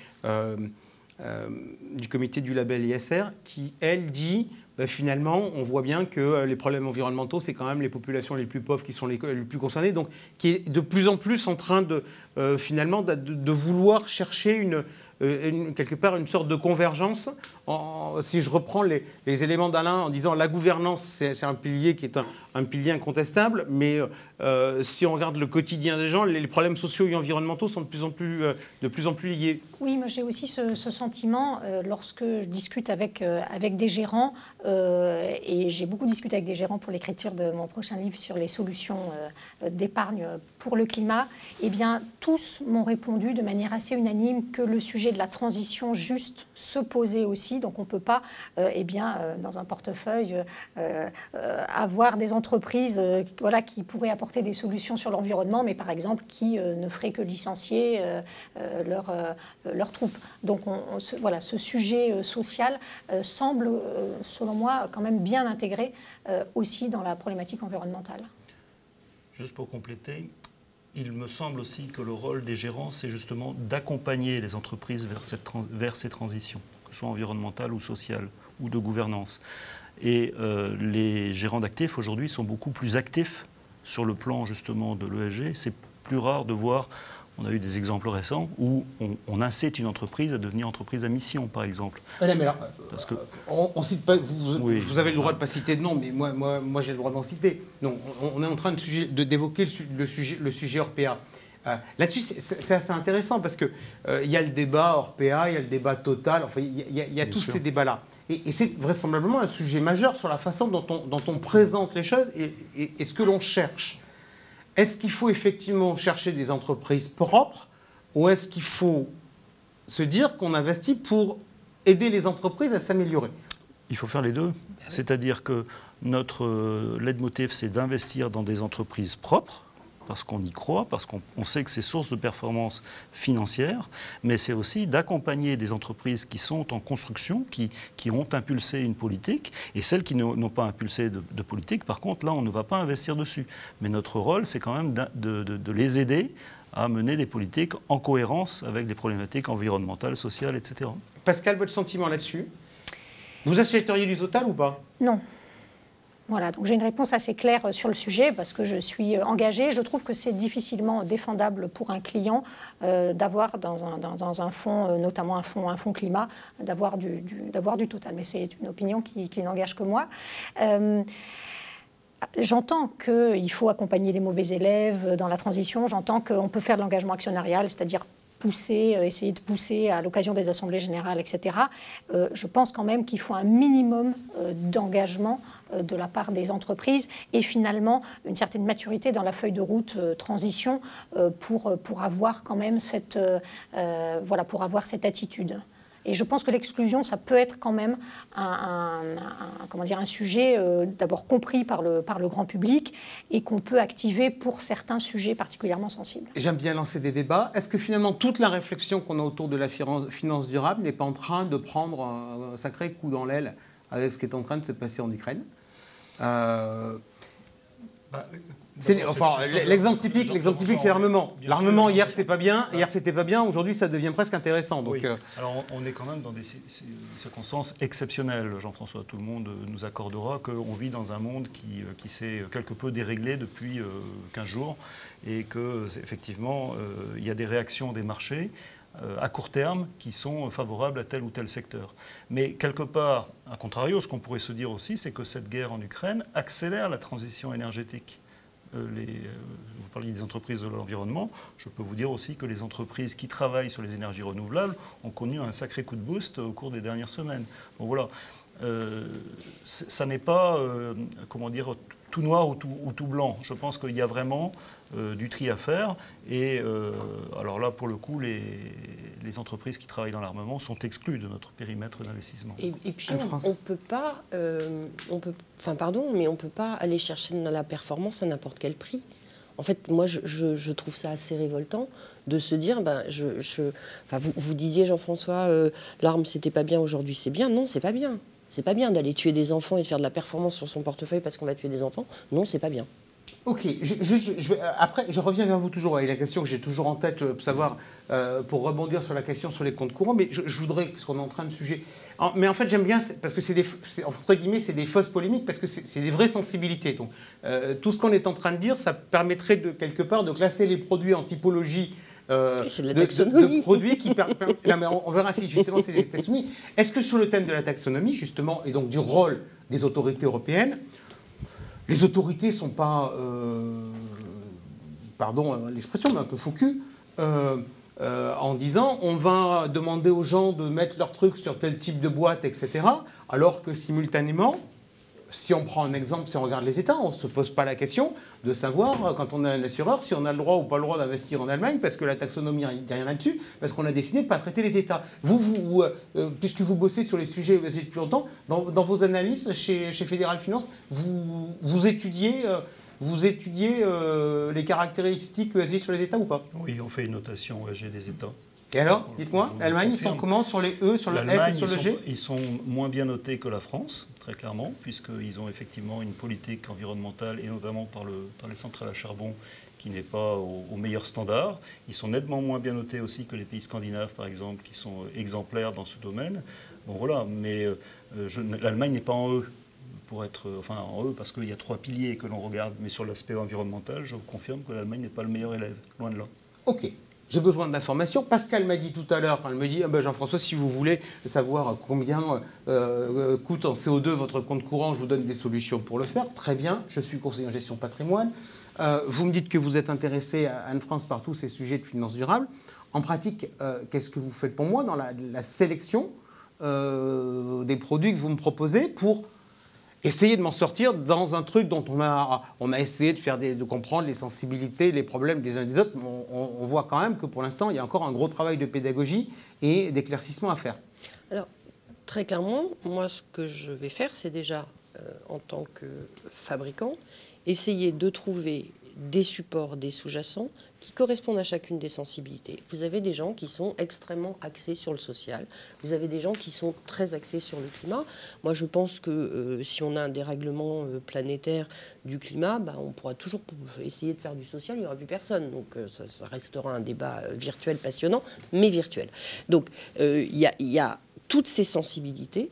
comité du label ISR, qui, elle, dit finalement, on voit bien que les problèmes environnementaux, c'est quand même les populations les plus pauvres qui sont les plus concernées, donc qui est de plus en plus en train finalement de vouloir chercher quelque part une sorte de convergence. Si je reprends les éléments d'Alain en disant la gouvernance, c'est un pilier qui est un pilier incontestable, mais si on regarde le quotidien des gens, les problèmes sociaux et environnementaux sont de plus en plus liés. Oui, moi j'ai aussi ce sentiment lorsque je discute avec des gérants, et j'ai beaucoup discuté avec des gérants pour l'écriture de mon prochain livre sur les solutions d'épargne pour le climat, eh bien tous m'ont répondu de manière assez unanime que le sujet de la transition juste se posait aussi. Donc on ne peut pas, dans un portefeuille, avoir des entreprises qui pourraient apporter des solutions sur l'environnement, mais par exemple qui ne feraient que licencier leurs troupes. Donc ce sujet social semble, selon moi, quand même bien intégré aussi dans la problématique environnementale. Juste pour compléter, il me semble aussi que le rôle des gérants, c'est justement d'accompagner les entreprises vers ces transitions, que ce soit environnementales ou sociales, ou de gouvernance. Et les gérants d'actifs, aujourd'hui, sont beaucoup plus actifs sur le plan, justement, de l'ESG. C'est plus rare de voir... On a eu des exemples récents où on incite une entreprise à devenir entreprise à mission, par exemple. Mais alors, parce que on cite pas, vous avez le droit de ne pas citer de nom, mais moi j'ai le droit d'en citer. Non, on est en train d'évoquer le sujet Orpea. Là-dessus, c'est assez intéressant parce qu'il y a le débat Orpea, il y a le débat Total, enfin, il y a tous ces débats-là. Et c'est vraisemblablement un sujet majeur sur la façon dont on présente les choses et ce que l'on cherche. Est-ce qu'il faut effectivement chercher des entreprises propres ou est-ce qu'il faut se dire qu'on investit pour aider les entreprises à s'améliorer? Il faut faire les deux. C'est-à-dire que notre leitmotiv, c'est d'investir dans des entreprises propres, parce qu'on y croit, parce qu'on sait que c'est source de performance financière, mais c'est aussi d'accompagner des entreprises qui sont en construction, qui ont impulsé une politique, et celles qui n'ont pas impulsé de politique, par contre, là, on ne va pas investir dessus. Mais notre rôle, c'est quand même de les aider à mener des politiques en cohérence avec des problématiques environnementales, sociales, etc. Pascal, votre sentiment là-dessus? Vous achèteriez du Total ou pas? Non. Voilà, donc j'ai une réponse assez claire sur le sujet parce que je suis engagée. Je trouve que c'est difficilement défendable pour un client d'avoir dans un fonds, notamment un fonds climat, d'avoir du Total. Mais c'est une opinion qui n'engage que moi. J'entends qu'il faut accompagner les mauvais élèves dans la transition. J'entends qu'on peut faire de l'engagement actionnarial, c'est-à-dire essayer de pousser à l'occasion des assemblées générales, etc. Je pense quand même qu'il faut un minimum d'engagement de la part des entreprises et finalement une certaine maturité dans la feuille de route transition pour avoir quand même pour avoir cette attitude. Et je pense que l'exclusion, ça peut être quand même un sujet d'abord compris par le grand public et qu'on peut activer pour certains sujets particulièrement sensibles. J'aime bien lancer des débats. Est-ce que finalement toute la réflexion qu'on a autour de la finance durable n'est pas en train de prendre un sacré coup dans l'aile avec ce qui est en train de se passer en Ukraine? L'exemple typique, c'est l'armement. L'armement, hier, c'est pas bien. Hier, c'était pas bien. Aujourd'hui, ça devient presque intéressant. Donc, oui. Alors, on est quand même dans des circonstances exceptionnelles, Jean-François. Tout le monde nous accordera qu'on vit dans un monde qui s'est quelque peu déréglé depuis 15 jours et qu'effectivement, il y a des réactions des marchés à court terme qui sont favorables à tel ou tel secteur. Mais quelque part, à contrario, ce qu'on pourrait se dire aussi, c'est que cette guerre en Ukraine accélère la transition énergétique. Vous parliez des entreprises de l'environnement, je peux vous dire aussi que les entreprises qui travaillent sur les énergies renouvelables ont connu un sacré coup de boost au cours des dernières semaines. Donc voilà, ça n'est pas, tout noir ou tout blanc. Je pense qu'il y a vraiment du tri à faire. Et alors là, pour le coup, les entreprises qui travaillent dans l'armement sont exclues de notre périmètre d'investissement. Et puis, on peut pas, on peut pas aller chercher la performance à n'importe quel prix. En fait, moi, je trouve ça assez révoltant de se dire, vous disiez, Jean-François, l'arme, c'était pas bien, aujourd'hui, c'est bien. Non, c'est pas bien. C'est pas bien d'aller tuer des enfants et de faire de la performance sur son portefeuille parce qu'on va tuer des enfants. Non, c'est pas bien. Ok, après, je reviens vers vous toujours avec la question que j'ai toujours en tête, savoir, pour rebondir sur la question sur les comptes courants, mais je voudrais, parce qu'on est en train de sujet... Mais en fait, j'aime bien, parce que entre guillemets, c'est des fausses polémiques, parce que c'est des vraies sensibilités. Donc, tout ce qu'on est en train de dire, ça permettrait quelque part de classer les produits en typologie de produits qui permettent... Non, mais on verra si justement c'est la taxonomie. Est-ce que sur le thème de la taxonomie, justement, et donc du rôle des autorités européennes, les autorités ne sont pas, pardon l'expression, mais un peu faux cul, en disant on va demander aux gens de mettre leurs trucs sur tel type de boîte, etc., alors que simultanément, si on prend un exemple, si on regarde les États, on ne se pose pas la question de savoir, quand on est un assureur, si on a le droit ou pas le droit d'investir en Allemagne, parce que la taxonomie, il n'y a rien là-dessus, parce qu'on a décidé de ne pas traiter les États. Puisque vous bossez sur les sujets depuis longtemps, dans vos analyses chez Fédéral Finance, vous étudiez les caractéristiques ESG sur les États ou pas? Oui, on fait une notation ESG des États. Et alors, dites-moi, l'Allemagne, ils sont comment sur les E, sur le S et sur le G? Ils sont moins bien notés que la France, très clairement, puisqu'ils ont effectivement une politique environnementale, et notamment par les centrales à charbon, qui n'est pas au meilleur standard. Ils sont nettement moins bien notés aussi que les pays scandinaves, par exemple, qui sont exemplaires dans ce domaine. Bon, voilà, mais l'Allemagne n'est pas en E. En E, parce qu'il y a 3 piliers que l'on regarde, mais sur l'aspect environnemental, je vous confirme que l'Allemagne n'est pas le meilleur élève, loin de là. Ok. J'ai besoin d'informations. Pascal m'a dit tout à l'heure, quand elle me dit Jean-François, si vous voulez savoir combien coûte en CO2 votre compte courant, je vous donne des solutions pour le faire. Très bien, je suis conseiller en gestion patrimoine. Vous me dites que vous êtes intéressé à Anne-France par tous ces sujets de finance durable. En pratique, qu'est-ce que vous faites pour moi dans la sélection des produits que vous me proposez pour essayer de m'en sortir dans un truc dont on a essayé de comprendre les sensibilités, les problèmes des uns et des autres. On voit quand même que pour l'instant, il y a encore un gros travail de pédagogie et d'éclaircissement à faire. Alors, très clairement, moi, ce que je vais faire, c'est déjà, en tant que fabricant, essayer de trouver des supports, des sous-jacents qui correspondent à chacune des sensibilités. Vous avez des gens qui sont extrêmement axés sur le social. Vous avez des gens qui sont très axés sur le climat. Moi, je pense que si on a un dérèglement planétaire du climat, on pourra toujours essayer de faire du social, il n'y aura plus personne. Donc, ça restera un débat virtuel passionnant, mais virtuel. Donc, il y a toutes ces sensibilités.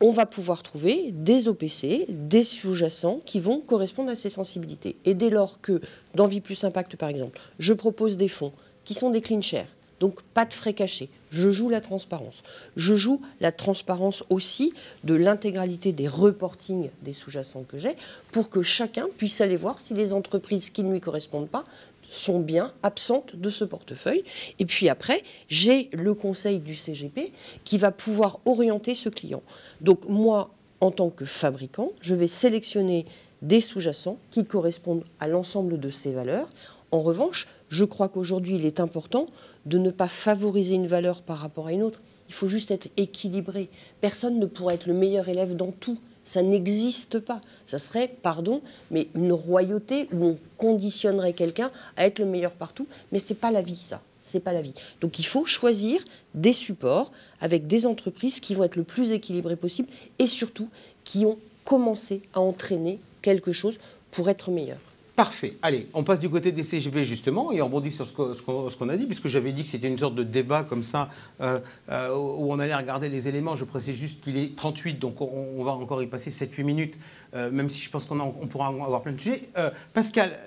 On va pouvoir trouver des OPC, des sous-jacents qui vont correspondre à ces sensibilités. Et dès lors que, dans Vie Plus Impact par exemple, je propose des fonds qui sont des clean shares, donc pas de frais cachés, je joue la transparence. Je joue la transparence aussi de l'intégralité des reportings des sous-jacents que j'ai pour que chacun puisse aller voir si les entreprises qui ne lui correspondent pas sont bien absentes de ce portefeuille. Et puis après, j'ai le conseil du CGP qui va pouvoir orienter ce client. Donc moi, en tant que fabricant, je vais sélectionner des sous-jacents qui correspondent à l'ensemble de ces valeurs. En revanche, je crois qu'aujourd'hui, il est important de ne pas favoriser une valeur par rapport à une autre. Il faut juste être équilibré. Personne ne pourra être le meilleur élève dans tout. Ça n'existe pas. Ça serait, pardon, mais une royauté où on conditionnerait quelqu'un à être le meilleur partout. Mais ce n'est pas la vie, ça. C'est pas la vie. Donc il faut choisir des supports avec des entreprises qui vont être le plus équilibrées possible et surtout qui ont commencé à entraîner quelque chose pour être meilleur. Parfait. Allez, on passe du côté des CGP justement et on rebondit sur ce qu'on a dit, puisque j'avais dit que c'était une sorte de débat comme ça où on allait regarder les éléments. Je précise juste qu'il est 38, donc on va encore y passer 7-8 minutes, même si je pense qu'on pourra avoir plein de sujets. Pascal,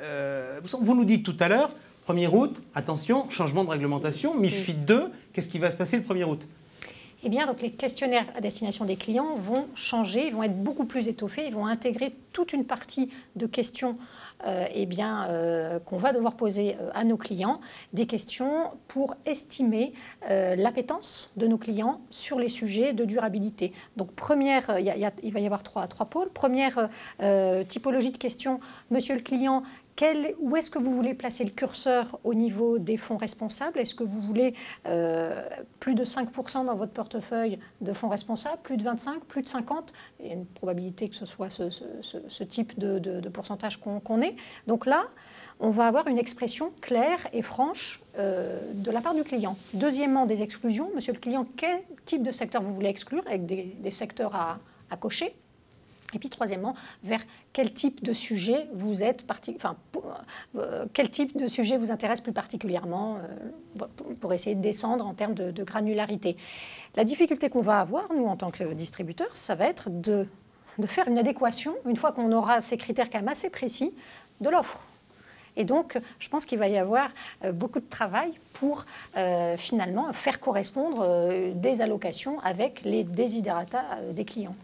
vous nous dites tout à l'heure, 1er août, attention, changement de réglementation, MiFID II, qu'est-ce qui va se passer le 1er août ? Eh bien, donc les questionnaires à destination des clients vont changer, ils vont être beaucoup plus étoffés, ils vont intégrer toute une partie de questions qu'on va devoir poser à nos clients, des questions pour estimer l'appétence de nos clients sur les sujets de durabilité. Donc, il va y avoir trois pôles. Première typologie de questions, monsieur le client, où est-ce que vous voulez placer le curseur au niveau des fonds responsables? Est-ce que vous voulez plus de 5% dans votre portefeuille de fonds responsables, plus de 25%, plus de 50%? Il y a une probabilité que ce soit ce type de pourcentage qu'on ait. Donc là, on va avoir une expression claire et franche de la part du client. Deuxièmement, des exclusions. Monsieur le client, quel type de secteur vous voulez exclure, avec des secteurs à cocher? Et puis troisièmement, vers quel type de sujet quel type de sujet vous intéresse plus particulièrement pour essayer de descendre en termes de granularité. La difficulté qu'on va avoir, nous, en tant que distributeur, ça va être de faire une adéquation, une fois qu'on aura ces critères quand même assez précis, de l'offre. Et donc, je pense qu'il va y avoir beaucoup de travail pour finalement faire correspondre des allocations avec les desiderata des clients.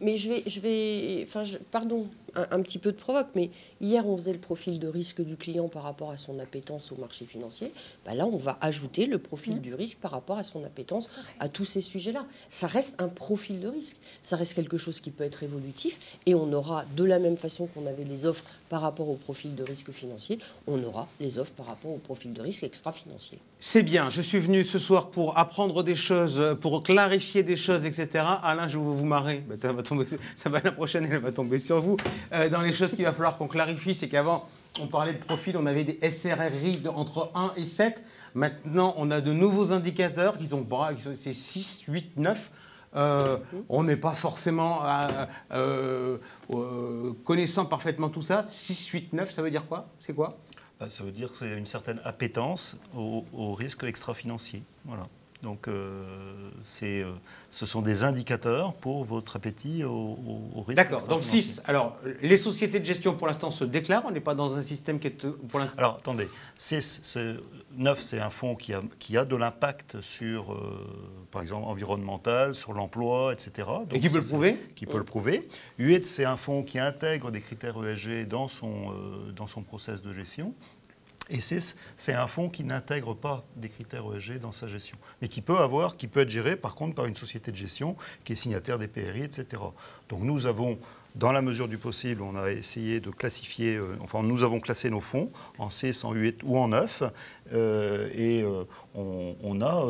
Mais pardon, un petit peu de provoque, mais hier on faisait le profil de risque du client par rapport à son appétence au marché financier. Bah là, on va ajouter le profil du risque par rapport à son appétence à tous ces sujets-là. Ça reste un profil de risque. Ça reste quelque chose qui peut être évolutif et on aura, de la même façon qu'on avait les offres par rapport au profil de risque financier, on aura les offres par rapport au profil de risque extra-financier. C'est bien, je suis venu ce soir pour apprendre des choses, pour clarifier des choses, etc. Alain, je vais vous marrer. Ça va, la prochaine, elle va tomber sur vous. Dans les choses qu'il va falloir qu'on clarifie, c'est qu'avant, on parlait de profil, on avait des SRRI entre 1 et 7. Maintenant, on a de nouveaux indicateurs qui sont c'est 6, 8, 9. On n'est pas forcément connaissant parfaitement tout ça. 6, 8, 9, ça veut dire quoi? C'est quoi? Ça veut dire que c'est une certaine appétence au risque extra-financier. Voilà. Donc, ce sont des indicateurs pour votre appétit au risque. D'accord, donc 6. Alors, les sociétés de gestion, pour l'instant, se déclarent. On n'est pas dans un système qui est, pour l'instant... Alors, attendez. 9, c'est un fonds qui a de l'impact sur, par exemple, environnemental, sur l'emploi, etc. Donc, et qui peut le prouver? Qui peut le prouver. 8, c'est un fonds qui intègre des critères ESG dans son process de gestion. Et 6, c'est un fonds qui n'intègre pas des critères ESG dans sa gestion, mais qui peut être géré par contre par une société de gestion qui est signataire des PRI, etc. Donc nous avons, dans la mesure du possible, on a essayé de classifier, nous avons classé nos fonds en 6, en 8 ou en 9, on a...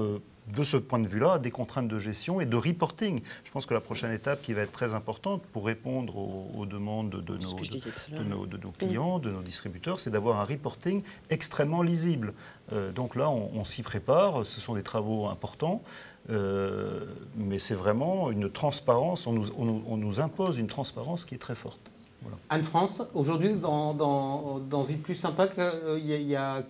de ce point de vue-là, des contraintes de gestion et de reporting. Je pense que la prochaine étape qui va être très importante pour répondre aux demandes de nos clients, de nos distributeurs, c'est d'avoir un reporting extrêmement lisible. Donc là, on s'y prépare, ce sont des travaux importants, mais c'est vraiment une transparence, on nous impose une transparence qui est très forte. Voilà. Anne-France, aujourd'hui, dans Vie Plus Impact, il y a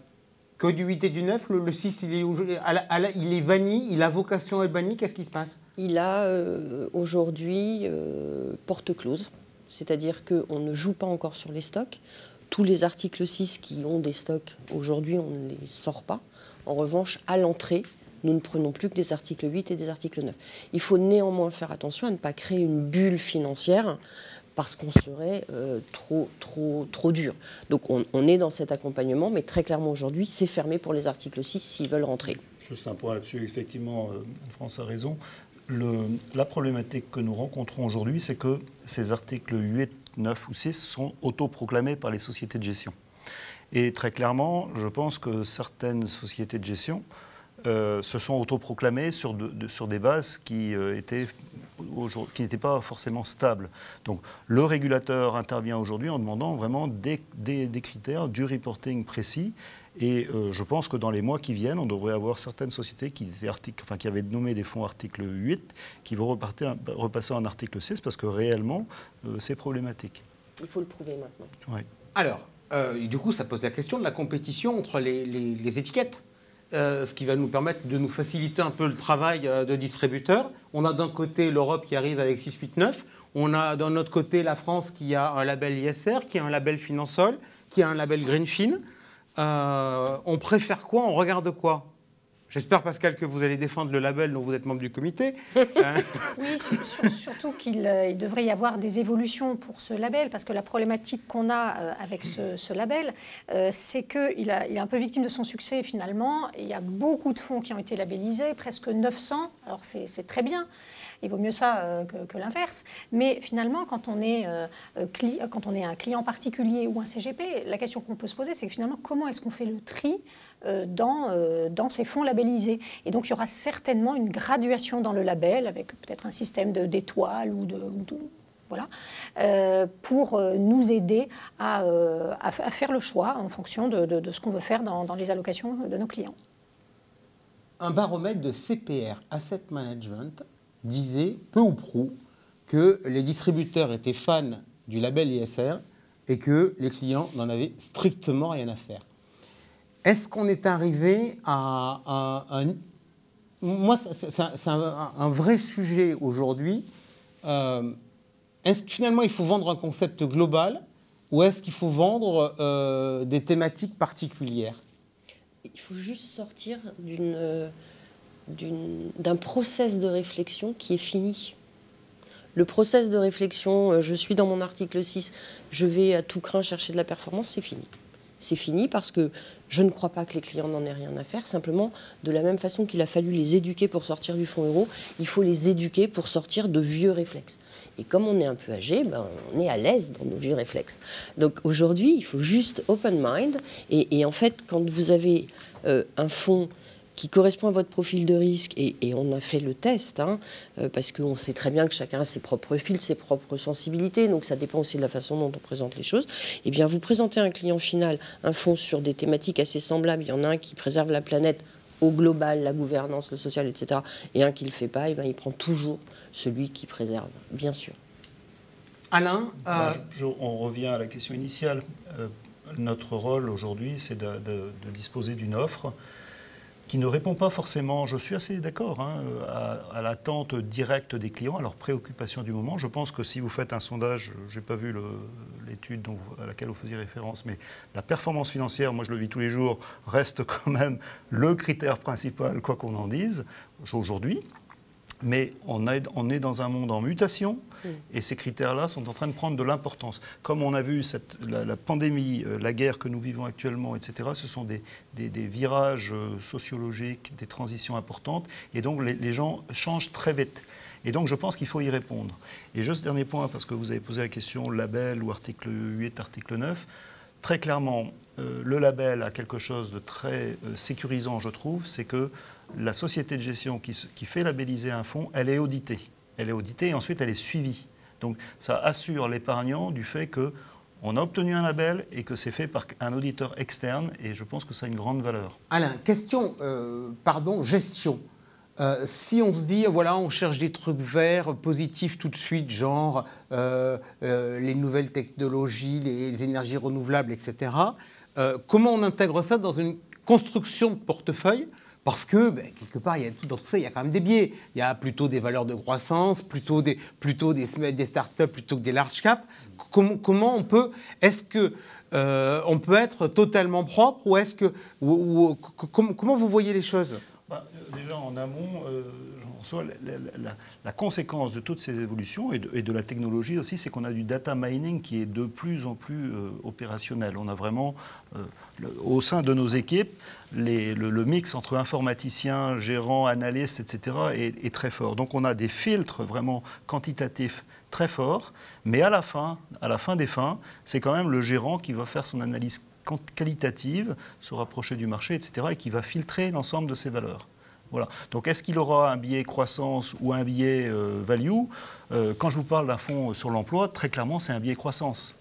que du 8 et du 9, le 6, il est banni, il a vocation à être banni, qu'est-ce qui se passe? Il a aujourd'hui porte close, c'est-à-dire qu'on ne joue pas encore sur les stocks. Tous les articles 6 qui ont des stocks, aujourd'hui, on ne les sort pas. En revanche, à l'entrée, nous ne prenons plus que des articles 8 et des articles 9. Il faut néanmoins faire attention à ne pas créer une bulle financière parce qu'on serait trop dur. Donc on est dans cet accompagnement, mais très clairement aujourd'hui, c'est fermé pour les articles 6 s'ils veulent rentrer. Juste un point là-dessus, effectivement, France a raison. La problématique que nous rencontrons aujourd'hui, c'est que ces articles 8, 9 ou 6 sont autoproclamés par les sociétés de gestion. Et très clairement, je pense que certaines sociétés de gestion se sont autoproclamées sur des bases qui n'étaient pas forcément stables. Donc le régulateur intervient aujourd'hui en demandant vraiment des critères, du reporting précis. Et je pense que dans les mois qui viennent, on devrait avoir certaines sociétés qui avaient nommé des fonds article 8, qui vont repasser en article 6, parce que réellement, c'est problématique. Il faut le prouver maintenant. Oui. Alors, du coup, ça pose la question de la compétition entre les étiquettes. Ce qui va nous permettre de nous faciliter un peu le travail de distributeurs. On a d'un côté l'Europe qui arrive avec 6, 8, 9. On a d'un autre côté la France qui a un label ISR, qui a un label Finansol, qui a un label Greenfin. On préfère quoi? On regarde quoi? J'espère, Pascal, que vous allez défendre le label dont vous êtes membre du comité. Oui, surtout qu'il devrait y avoir des évolutions pour ce label, parce que la problématique qu'on a avec ce label, c'est qu'il est un peu victime de son succès finalement. Il y a beaucoup de fonds qui ont été labellisés, presque 900. Alors c'est très bien. Il vaut mieux ça que l'inverse. Mais finalement, quand on est un client particulier ou un CGP, la question qu'on peut se poser, c'est que finalement, comment est-ce qu'on fait le tri dans ces fonds labellisés? Et donc, il y aura certainement une graduation dans le label, avec peut-être un système d'étoiles voilà, pour nous aider à faire le choix en fonction de ce qu'on veut faire dans les allocations de nos clients. Un baromètre de CPR Asset Management disait peu ou prou que les distributeurs étaient fans du label ISR et que les clients n'en avaient strictement rien à faire. Est-ce qu'on est arrivé à un... Moi, c'est un vrai sujet aujourd'hui. Est-ce que finalement, il faut vendre un concept global ou est-ce qu'il faut vendre des thématiques particulières? Il faut juste sortir d'un process de réflexion qui est fini. Le process de réflexion, je suis dans mon article 6, je vais à tout crin chercher de la performance, c'est fini. C'est fini parce que je ne crois pas que les clients n'en aient rien à faire. Simplement, de la même façon qu'il a fallu les éduquer pour sortir du fonds euro, il faut les éduquer pour sortir de vieux réflexes. Et comme on est un peu âgé, on est à l'aise dans nos vieux réflexes. Donc aujourd'hui, il faut juste open mind. Et en fait, quand vous avez un fonds qui correspond à votre profil de risque, et on a fait le test, parce qu'on sait très bien que chacun a ses propres filtres, ses propres sensibilités, donc ça dépend aussi de la façon dont on présente les choses. Eh bien, vous présentez à un client final un fonds sur des thématiques assez semblables. Il y en a un qui préserve la planète au global, la gouvernance, le social, etc., et un qui ne le fait pas, il prend toujours celui qui préserve, bien sûr. Alain on revient à la question initiale. Notre rôle aujourd'hui, c'est de disposer d'une offre qui ne répond pas forcément, je suis assez d'accord, à l'attente directe des clients, à leurs préoccupations du moment. Je pense que si vous faites un sondage, je n'ai pas vu l'étude à laquelle vous faisiez référence, mais la performance financière, moi je le vis tous les jours, reste quand même le critère principal, quoi qu'on en dise, aujourd'hui. Mais on est dans un monde en mutation et ces critères-là sont en train de prendre de l'importance. Comme on a vu la pandémie, la guerre que nous vivons actuellement, etc., ce sont des virages sociologiques, des transitions importantes et donc les gens changent très vite. Et donc je pense qu'il faut y répondre. Et juste dernier point, parce que vous avez posé la question label ou article 8, article 9, très clairement, le label a quelque chose de très sécurisant, je trouve, c'est que la société de gestion qui fait labelliser un fonds, elle est auditée. Elle est auditée et ensuite elle est suivie. Donc ça assure l'épargnant du fait qu'on a obtenu un label et que c'est fait par un auditeur externe et je pense que ça a une grande valeur. Alain, question, gestion. Si on se dit, voilà, on cherche des trucs verts, positifs tout de suite, genre les nouvelles technologies, les énergies renouvelables, etc., comment on intègre ça dans une construction de portefeuille? Parce que, quelque part, dans tout ça, il y a quand même des biais. Il y a plutôt des valeurs de croissance, plutôt des startups plutôt que des large caps. Comment on peut... Est-ce que on peut être totalement propre ou est-ce que... comment vous voyez les choses? Déjà, en amont, Jean-François, la conséquence de toutes ces évolutions et de la technologie aussi, c'est qu'on a du data mining qui est de plus en plus opérationnel. On a vraiment, au sein de nos équipes, le mix entre informaticiens, gérants, analystes, etc. est très fort. Donc on a des filtres vraiment quantitatifs très forts, mais à la fin des fins, c'est quand même le gérant qui va faire son analyse qualitative, se rapprocher du marché, etc., et qui va filtrer l'ensemble de ces valeurs. Voilà. Donc est-ce qu'il aura un biais croissance ou un biais value? Quand je vous parle d'un fonds sur l'emploi, très clairement, c'est un biais croissance,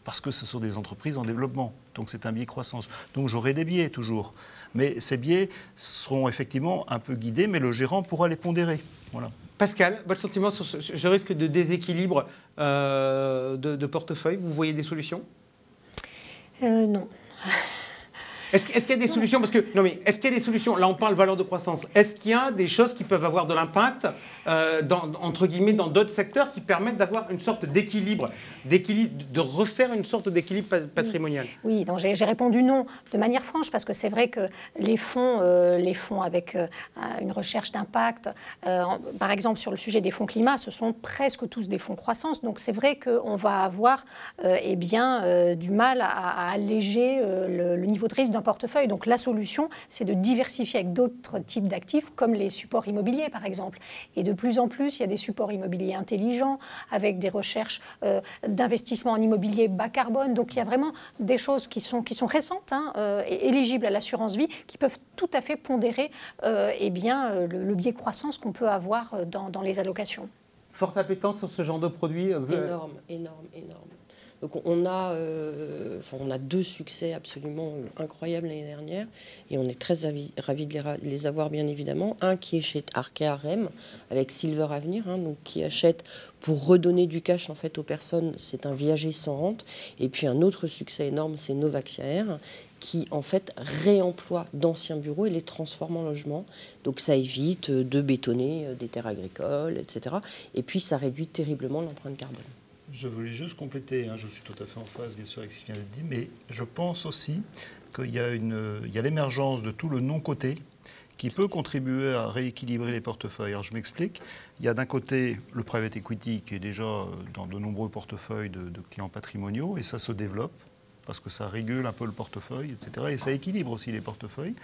parce que ce sont des entreprises en développement. Donc c'est un biais croissance. Donc j'aurai des biais toujours. Mais ces biais seront effectivement un peu guidés, mais le gérant pourra les pondérer. Voilà. Pascal, votre sentiment sur ce risque de déséquilibre de portefeuille, vous voyez des solutions? Non. Est-ce qu'il y a des solutions? Parce que, non mais, est-ce qu'il y a des solutions? Là, on parle valeur de croissance. Est-ce qu'il y a des choses qui peuvent avoir de l'impact, entre guillemets, dans d'autres secteurs qui permettent d'avoir une sorte d'équilibre, de refaire une sorte d'équilibre patrimonial? Oui, donc j'ai répondu non de manière franche, parce que c'est vrai que les fonds avec une recherche d'impact, par exemple sur le sujet des fonds climat, ce sont presque tous des fonds croissance. Donc c'est vrai qu'on va avoir du mal à alléger le niveau de risque d'un portefeuille. Donc la solution, c'est de diversifier avec d'autres types d'actifs, comme les supports immobiliers par exemple. Et de plus en plus, il y a des supports immobiliers intelligents, avec des recherches d'investissement en immobilier bas carbone. Donc il y a vraiment des choses qui sont récentes et éligibles à l'assurance vie, qui peuvent tout à fait pondérer le biais croissance qu'on peut avoir dans les allocations. Forte appétence sur ce genre de produit? Énorme. Donc on a 2 succès absolument incroyables l'année dernière et on est très ravis de les avoir bien évidemment. Un qui est chez Arkea REM avec Silver Avenir, donc qui achète pour redonner du cash en fait aux personnes, c'est un viager sans rente. Et puis un autre succès énorme, c'est Novaxia Air, qui en fait réemploie d'anciens bureaux et les transforme en logements. Donc ça évite de bétonner des terres agricoles, etc. Et puis ça réduit terriblement l'empreinte carbone. Je voulais juste compléter, je suis tout à fait en phase bien sûr avec ce qui vient d'être dit, mais je pense aussi qu'il y a l'émergence de tout le non-coté qui peut contribuer à rééquilibrer les portefeuilles. Alors je m'explique, il y a d'un côté le private equity qui est déjà dans de nombreux portefeuilles de clients patrimoniaux et ça se développe parce que ça régule un peu le portefeuille, etc. Et ça équilibre aussi les portefeuilles.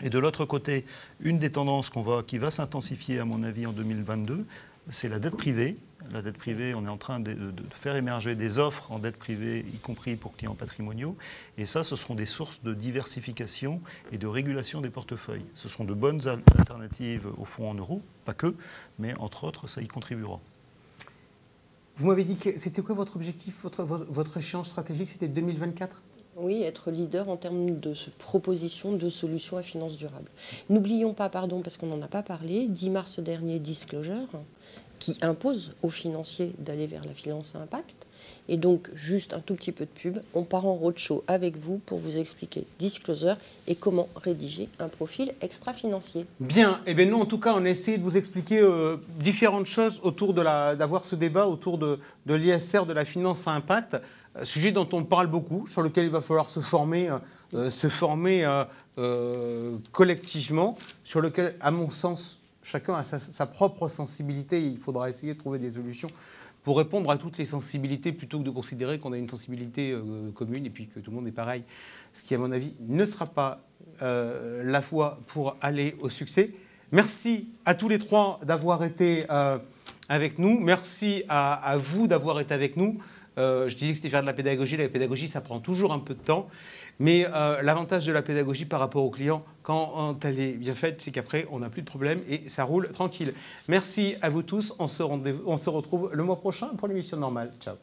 Et de l'autre côté, une des tendances qui va s'intensifier à mon avis en 2022, c'est la dette privée. La dette privée, on est en train de faire émerger des offres en dette privée, y compris pour clients patrimoniaux. Et ça, ce seront des sources de diversification et de régulation des portefeuilles. Ce sont de bonnes alternatives aux fonds en euros, pas que, mais entre autres, ça y contribuera. Vous m'avez dit que c'était quoi votre objectif, votre échéance stratégique, c'était 2024 ? Oui, être leader en termes de proposition de solutions à finances durables. N'oublions pas, parce qu'on n'en a pas parlé, 10 mars dernier, Disclosure, qui impose aux financiers d'aller vers la finance à impact. Et donc, juste un tout petit peu de pub, on part en roadshow avec vous pour vous expliquer Disclosure et comment rédiger un profil extra-financier. Bien, et bien nous en tout cas on a essayé de vous expliquer différentes choses autour d'avoir ce débat autour de l'ISR, de la finance à impact, sujet dont on parle beaucoup, sur lequel il va falloir se former collectivement, sur lequel, à mon sens, chacun a sa propre sensibilité. Il faudra essayer de trouver des solutions pour répondre à toutes les sensibilités plutôt que de considérer qu'on a une sensibilité commune et puis que tout le monde est pareil. Ce qui, à mon avis, ne sera pas la voie pour aller au succès. Merci à tous les trois d'avoir été avec nous. Merci à vous d'avoir été avec nous. Je disais que c'était faire de la pédagogie. La pédagogie, ça prend toujours un peu de temps. Mais l'avantage de la pédagogie par rapport aux clients, quand elle est bien faite, c'est qu'après, on n'a plus de problème et ça roule tranquille. Merci à vous tous. On se retrouve le mois prochain pour l'émission normale. Ciao.